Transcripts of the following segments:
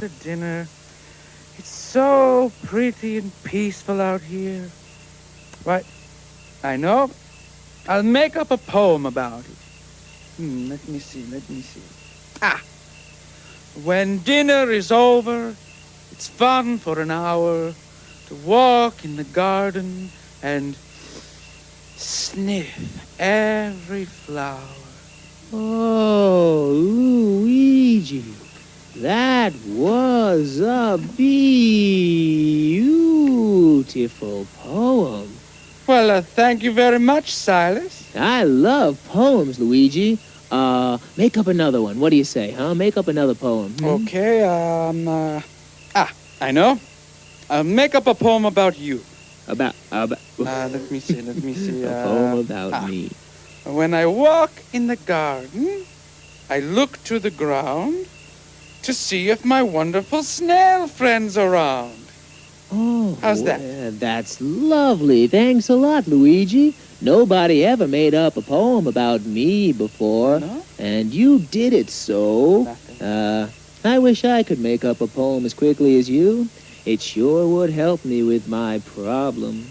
the dinner. It's so pretty and peaceful out here. Right, I know. I'll make up a poem about it. Let me see. Ah! When dinner is over, it's fun for an hour to walk in the garden and sniff every flower. Oh, Luigi, that was a beautiful poem. Well, thank you very much, Silas. I love poems, Luigi. Make up another one. What do you say, huh? Make up another poem. Okay, I know. I'll make up a poem about you. About Let me see. a poem about me. When I walk in the garden, I look to the ground to see if my wonderful snail friend's around. Oh, how's that? That's lovely. Thanks a lot, Luigi. Nobody ever made up a poem about me before. No? And you did it so. Nothing. I wish I could make up a poem as quickly as you. It sure would help me with my problem.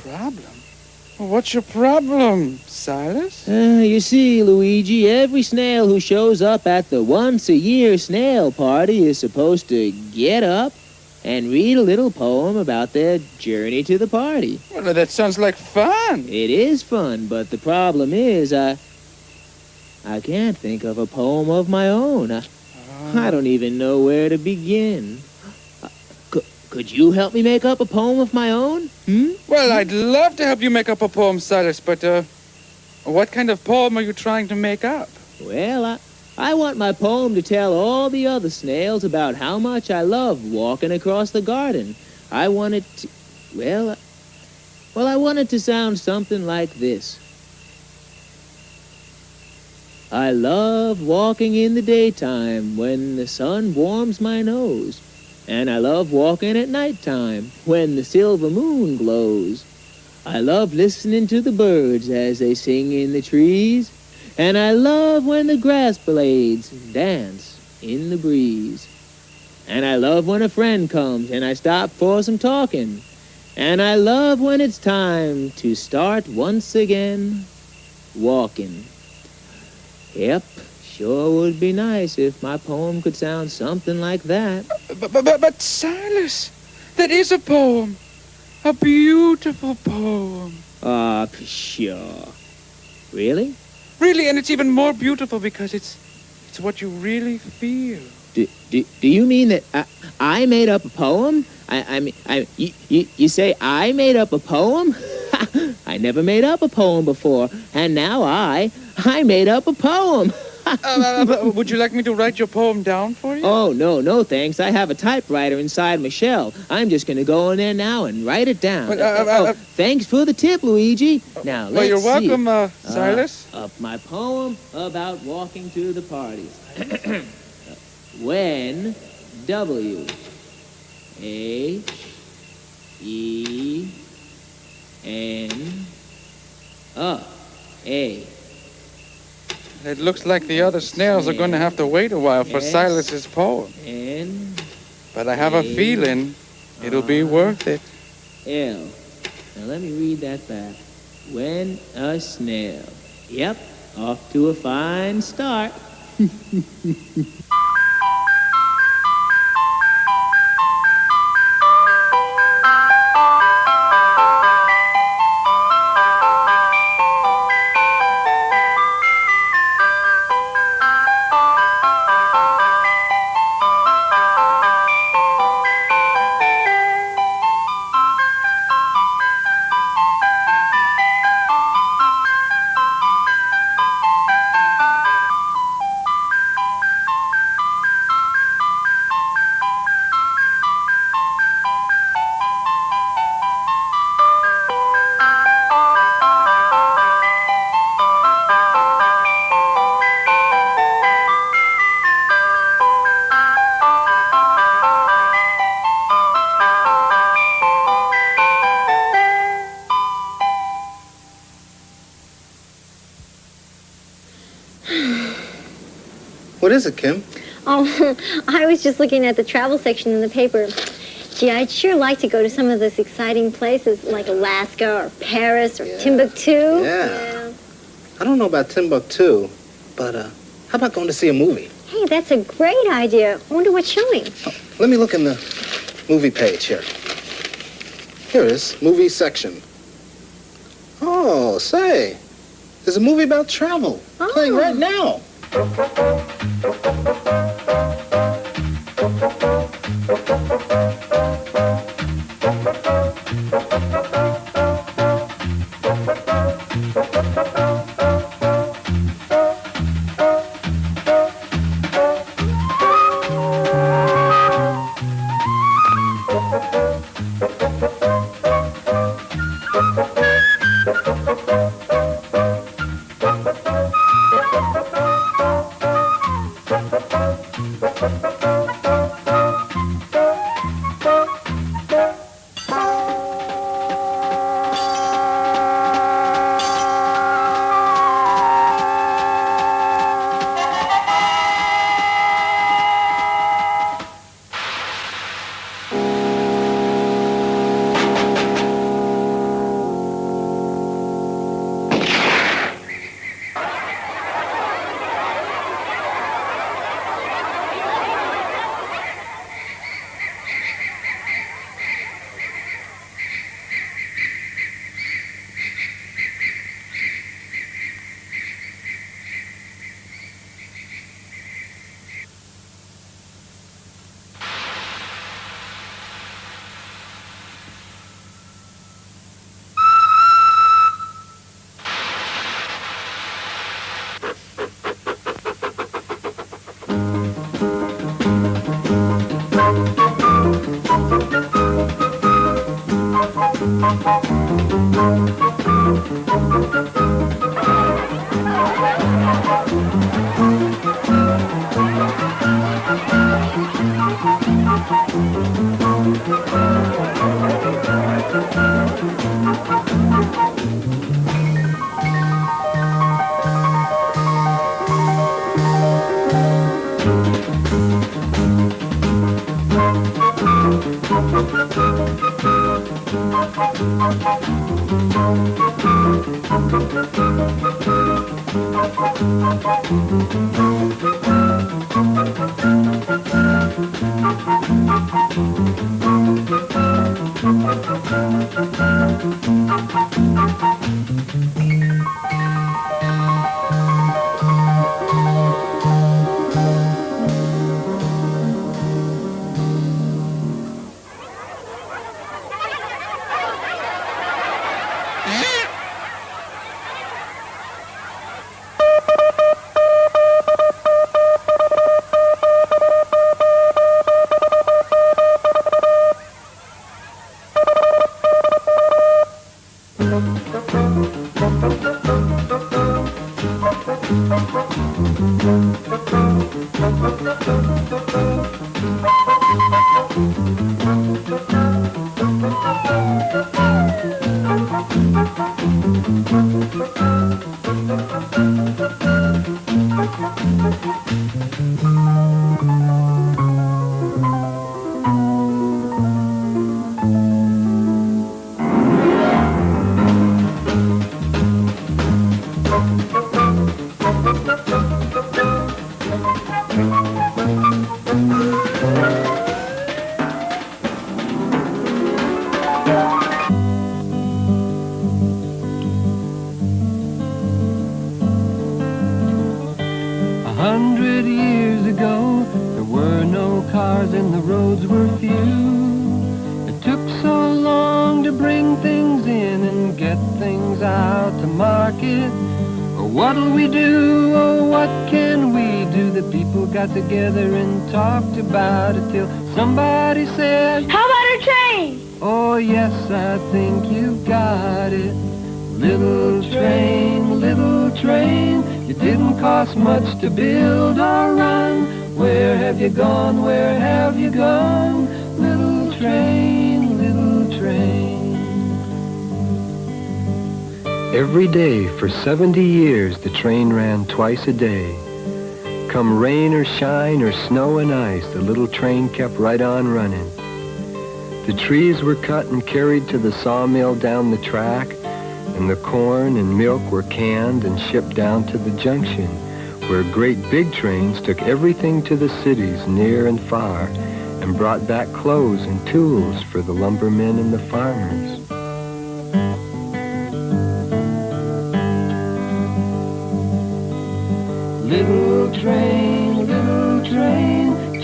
Problem? Well, what's your problem, Silas? You see, Luigi, every snail who shows up at the once-a-year snail party is supposed to get up and read a little poem about their journey to the party. Well, that sounds like fun. It is fun, but the problem is I can't think of a poem of my own. I don't even know where to begin. Could you help me make up a poem of my own? Well, I'd love to help you make up a poem, Silas, but, what kind of poem are you trying to make up? Well, I want my poem to tell all the other snails about how much I love walking across the garden. I want it to... Well, I want it to sound something like this. I love walking in the daytime when the sun warms my nose. And I love walking at nighttime when the silver moon glows. I love listening to the birds as they sing in the trees. And I love when the grass blades dance in the breeze. And I love when a friend comes and I stop for some talking. And I love when it's time to start once again walking. Yep, sure would be nice if my poem could sound something like that. But Silas, that is a poem. A beautiful poem. Sure. Really? Really, and it's even more beautiful because it's what you really feel. Do you mean that I made up a poem? You say I made up a poem? I never made up a poem before, and now I made up a poem. Would you like me to write your poem down for you? Oh, no, thanks. I have a typewriter inside my shell. I'm just going to go in there now and write it down. Thanks for the tip, Luigi. Now, let's see. Well, you're welcome, Silas. My poem about walking to the parties. When W A E N A. It looks like the other snails are going to have to wait a while for Silas's poem. But I have a feeling it'll be worth it. L. Now let me read that back. When a snail. Yep, off to a fine start. What is it, Kim? Oh, I was just looking at the travel section in the paper. Gee, I'd sure like to go to some of those exciting places like Alaska or Paris or Timbuktu. Yeah. I don't know about Timbuktu, but how about going to see a movie? Hey, that's a great idea. I wonder what's showing. Oh, let me look in the movie page here. Here it is, movie section. Oh, say, there's a movie about travel playing right now. Together and talked about it till somebody said, how about a train? Oh yes, I think you've got it. Little train, it didn't cost much to build or run. Where have you gone, where have you gone? Little train, little train. Every day for 70 years the train ran twice a day. come rain or shine or snow and ice, the little train kept right on running. The trees were cut and carried to the sawmill down the track, and the corn and milk were canned and shipped down to the junction, where great big trains took everything to the cities near and far and brought back clothes and tools for the lumbermen and the farmers. Little train,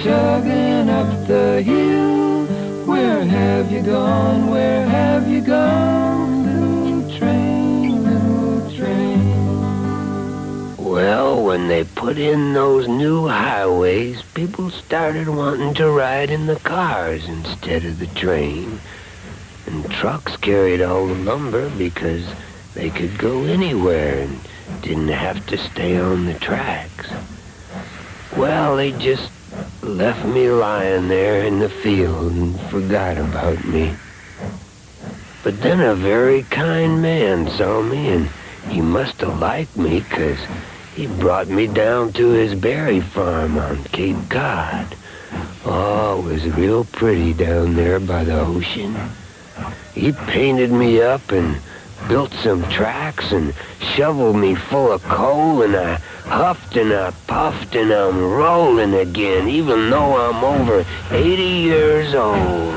chugging up the hill. Where have you gone? Where have you gone? Little train, little train. Well, when they put in those new highways, people started wanting to ride in the cars instead of the train. And trucks carried all the lumber because they could go anywhere and didn't have to stay on the tracks. Well, they just left me lying there in the field and forgot about me. But then a very kind man saw me, and he must have liked me, 'cause he brought me down to his berry farm on Cape Cod. Oh, it was real pretty down there by the ocean. He painted me up and built some tracks and shoveled me full of coal, and I huffed and I puffed and I'm rolling again, even though I'm over 80 years old.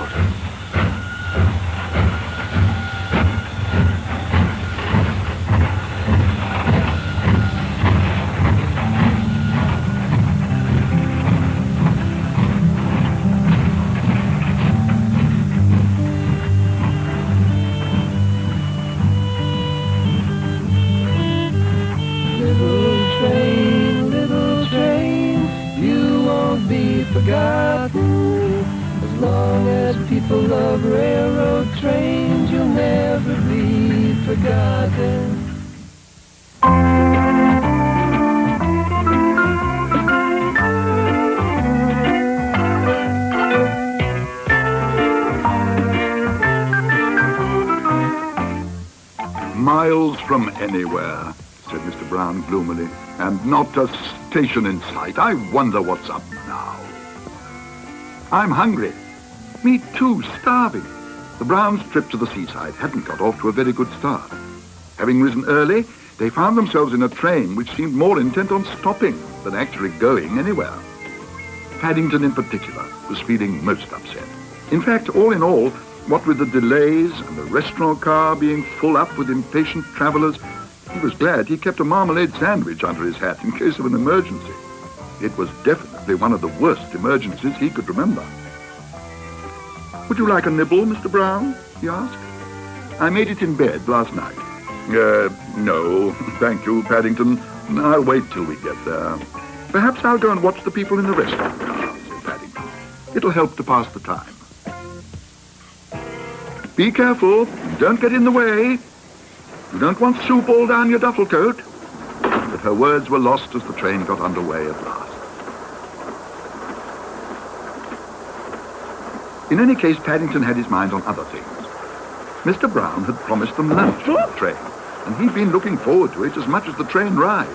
Forgotten. As long as people love railroad trains, you'll never be forgotten. Miles from anywhere, said Mr. Brown gloomily, and not a station in sight. I wonder what's up now. I'm hungry. Me too, starving. The Browns' trip to the seaside hadn't got off to a very good start. Having risen early, they found themselves in a train which seemed more intent on stopping than actually going anywhere. Paddington in particular was feeling most upset. In fact, all in all, what with the delays and the restaurant car being full up with impatient travelers, he was glad he kept a marmalade sandwich under his hat in case of an emergency. It was definitely one of the worst emergencies he could remember. Would you like a nibble, Mr. Brown? He asked. I made it in bed last night. No, thank you, Paddington. I'll wait till we get there. Perhaps I'll go and watch the people in the restaurant car, said Paddington. It'll help to pass the time. Be careful. Don't get in the way. You don't want soup all down your duffel coat. But her words were lost as the train got underway at last. In any case, Paddington had his mind on other things. Mr. Brown had promised them lunch on the train, and he'd been looking forward to it as much as the train ride.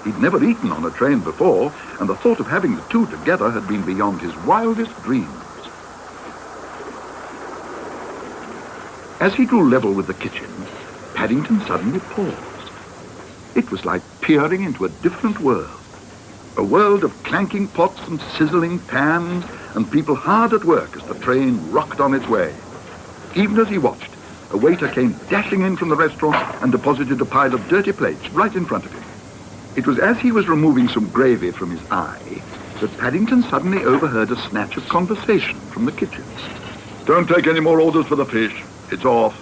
He'd never eaten on a train before, and the thought of having the two together had been beyond his wildest dreams. As he drew level with the kitchen, Paddington suddenly paused. It was like peering into a different world. A world of clanking pots and sizzling pans, and people hard at work as the train rocked on its way. Even as he watched, a waiter came dashing in from the restaurant and deposited a pile of dirty plates right in front of him. It was as he was removing some gravy from his eye that Paddington suddenly overheard a snatch of conversation from the kitchen. Don't take any more orders for the fish. It's off.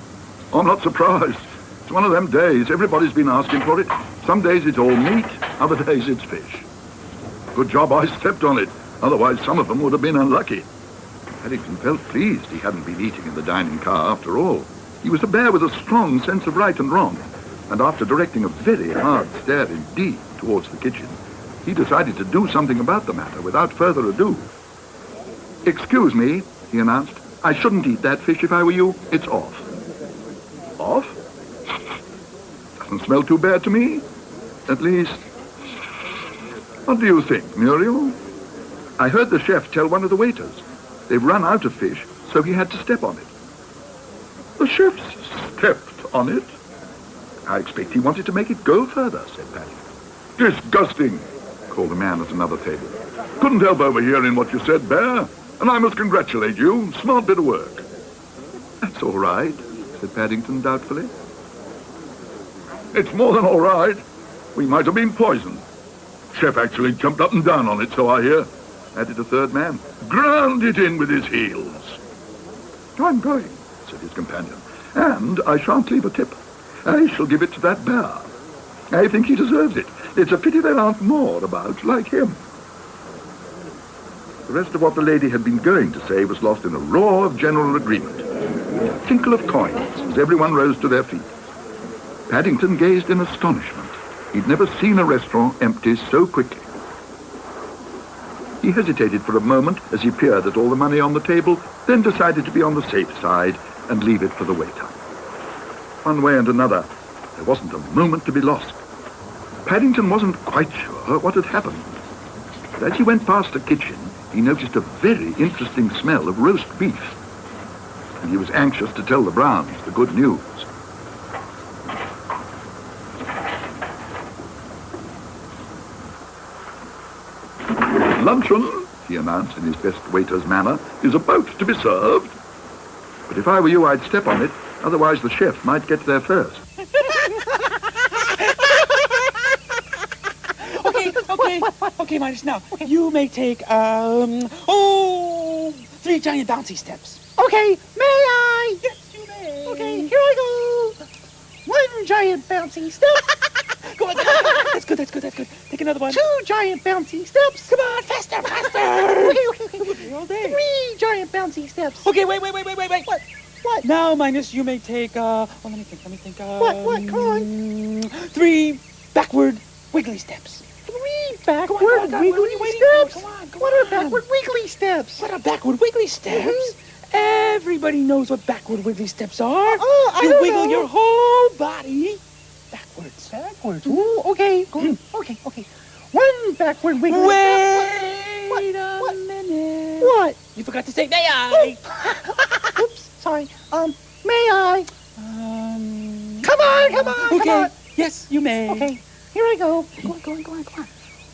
I'm not surprised. It's one of them days. Everybody's been asking for it. Some days it's all meat, other days it's fish. Good job I stepped on it. Otherwise, some of them would have been unlucky. Paddington felt pleased he hadn't been eating in the dining car after all. He was a bear with a strong sense of right and wrong, and after directing a very hard stare indeed towards the kitchen, he decided to do something about the matter without further ado. Excuse me, he announced. I shouldn't eat that fish if I were you. It's off. Off? Doesn't smell too bad to me. At least, What do you think, Muriel? I heard the chef tell one of the waiters. They've run out of fish, so he had to step on it. The chef stepped on it? I expect he wanted to make it go further, said Paddy. Disgusting, called the man at another table. Couldn't help overhearing what you said, Bear, and I must congratulate you. Smart bit of work. That's all right, said Paddington doubtfully. It's more than all right. We might have been poisoned. Chef actually jumped up and down on it, so I hear, added a third man. Ground it in with his heels. I'm going, said his companion, and I shan't leave a tip. I shall give it to that bear. I think he deserves it. It's a pity there aren't more about like him. The rest of what the lady had been going to say was lost in a roar of general agreement. A tinkle of coins as everyone rose to their feet. Paddington gazed in astonishment. He'd never seen a restaurant empty so quickly. He hesitated for a moment as he peered at all the money on the table, then decided to be on the safe side and leave it for the waiter. One way and another, there wasn't a moment to be lost. Paddington wasn't quite sure what had happened. But as he went past the kitchen, he noticed a very interesting smell of roast beef. And he was anxious to tell the Browns the good news. Luncheon, he announced in his best waiter's manner, is about to be served. But if I were you, I'd step on it, otherwise the chef might get there first. Okay, Midas, now, you may take, 3 giant bouncy steps. Okay, may I? Yes, you may. Okay, here I go. 1 giant bouncy step. Go on, that's good. Take another one. 2 giant bouncy steps. Come on, faster. Okay. All day. 3 giant bouncy steps. Okay, wait. What? Now, Midas, you may take, let me think. What? Come on. 3 backward wiggly steps. 3 backward Come on, wiggly steps? Come on. What are backward wiggly steps? What are backward wiggly steps? Everybody knows what backward wiggly steps are. Oh, I you don't wiggle know. your whole body backwards. Ooh, okay. Okay. 1 backward wiggly step. Wait a minute. What? You forgot to say, may I? Oops, sorry. May I? Come on. Okay, yes, you may. Okay, here I go. Go on.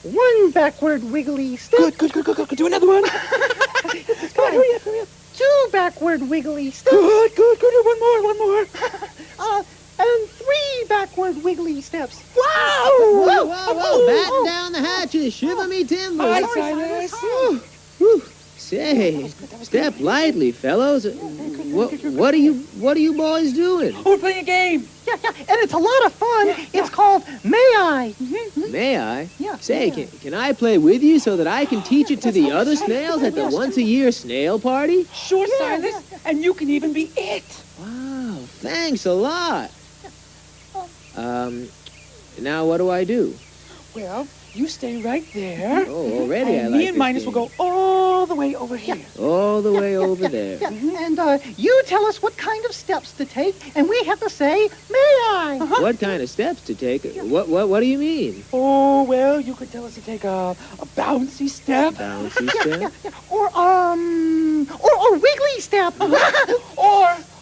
1 backward wiggly step. Good. Do another one. Come on, hurry up. 2 backward wiggly steps. Good. One more. And 3 backward wiggly steps. Wow! Whoa, batten down the hatches, shiver me timbers. Hi, Silas. Whew. Say, step lightly, fellows. What are you boys doing? Oh, we're playing a game. Yeah, and it's a lot of fun. It's called May I? May I? Yeah. Say, can I play with you so that I can teach it to the other snails at the once-a-year snail party? Sure, Silas. And you can even be it. Wow, thanks a lot. Now what do I do? Well, you stay right there. Oh, already I And like me and this Midas game. will go all the way over here. All the way over there. Yeah, and you tell us what kind of steps to take, and we have to say, may I? What kind of steps to take? What do you mean? Oh, well, you could tell us to take a bouncy step. Bouncy step? Yeah. Or wiggly step.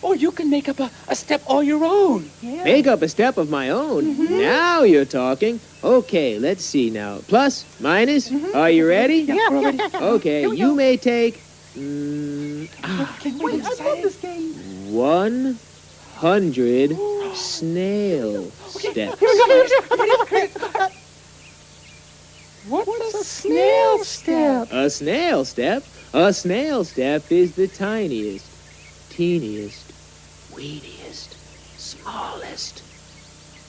Or you can make up a step all your own. Yeah. Make up a step of my own? Now you're talking. Okay, let's see now. Plus, minus, are you ready? Yeah. Okay, Here we you go. may take... Wait, I love this game. 100 snail steps. What's A snail step. A snail step? A snail step is the tiniest, teeniest, weeniest, smallest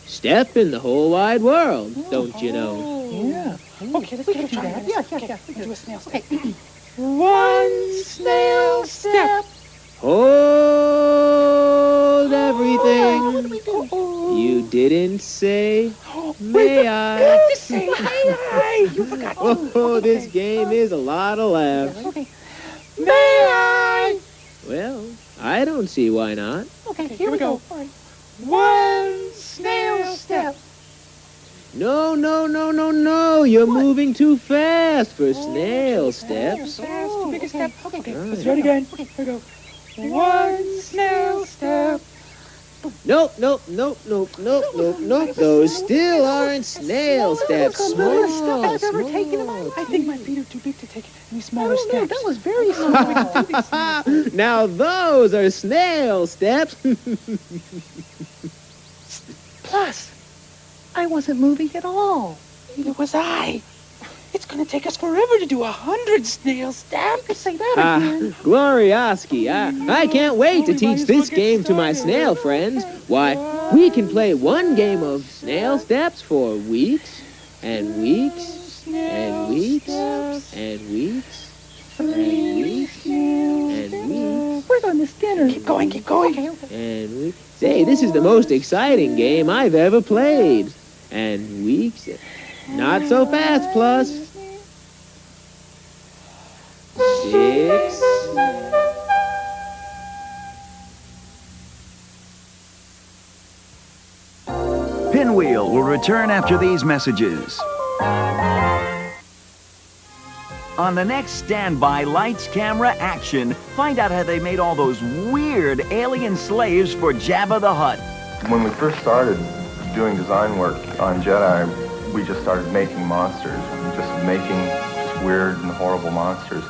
step in the whole wide world, don't you know? Yeah. Okay, let's We do can do try that. that. Yeah. We can do a snail step. Okay. 1 snail step. Hold everything. What do we do? You didn't say, Wait, may I? Just say may I. You forgot. Oh, this game is a lot of laughs. Okay. May I? Well, I don't see why not. Okay, here we go. All right. 1 snail step. No, no, no, no, no. You're moving too fast for snail steps. Too big a step. Okay, let's try it again. Here we go. One snail step. Nope, nope, nope, nope, nope, nope, nope. Those still aren't snail steps. Small, I've ever taken in my small. life. I think my feet are too big to take any smaller No, steps. that was very small. Now those are snail steps. Plus, I wasn't moving at all. Neither was I. It's going to take us forever to do 100 snail steps. You could say that again. Glorioski, I can't wait to teach this game to my snail friends. Why, we can play one game of snail steps for weeks and weeks and weeks and weeks and weeks and weeks. Where's our Miss Dinner? Keep going, keep going. Okay, okay. And weeks. Say, this is the most exciting game I've ever played. And weeks. Not so fast, plus. 6. Pinwheel will return after these messages. On the next Standby Lights, Camera, Action, find out how they made all those weird alien slaves for Jabba the Hutt. When we first started doing design work on Jedi, we just started making monsters, just weird and horrible monsters.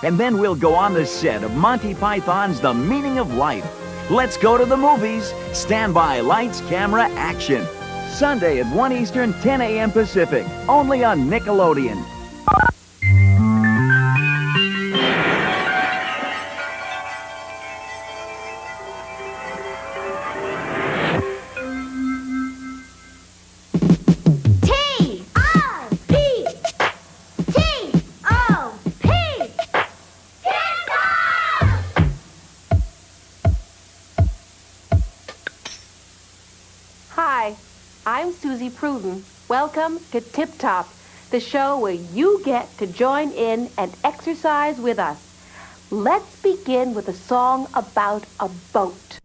And then we'll go on the set of Monty Python's The Meaning of Life. Let's go to the movies. Standby Lights, Camera, Action. Sunday at 1 Eastern, 10 a.m. Pacific. Only on Nickelodeon. Hi, I'm Susie Pruden. Welcome to Tip Top, the show where you get to join in and exercise with us. Let's begin with a song about a boat.